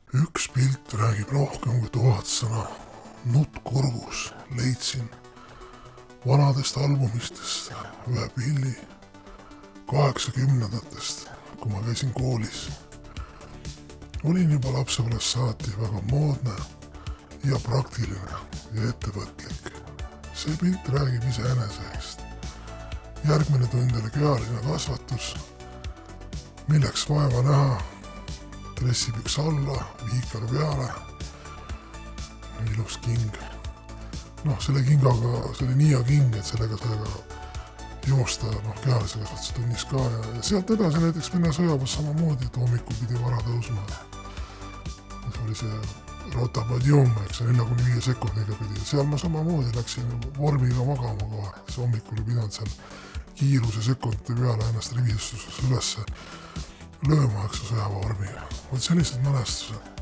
Üks pilt räägib rohkem kui 1000 sõna. Nutt kurgus leidsin vanadest albumistest ühe pilli 80-ndatest, kui ma käisin koolis. Olin juba lapsepõlvest saati väga moodne ja praktiline ja ettevõtlik. See pilt räägib iseenese eest. Järgmine tund oli kehaline kasvatus, milleks vaeva näha, dressipüks alla, viikar peale, ilus king. Selle kingaga, see oli Niia king, et sellega joosta kehalise kasvatuse tunnis ka ja sealt edasi näiteks Vene sõjaväes samamoodi, et hommikul pidi vara tõusma. See oli see rotapadjom, 4-5 sekundiga pidi. Seal ma samamoodi läksin vormiga magama kohe, siis hommikul ei pidanud seal kiiruse sekundite peale ennast rivistuses ülesse lööma sõjavormiga. Sellised mälestused.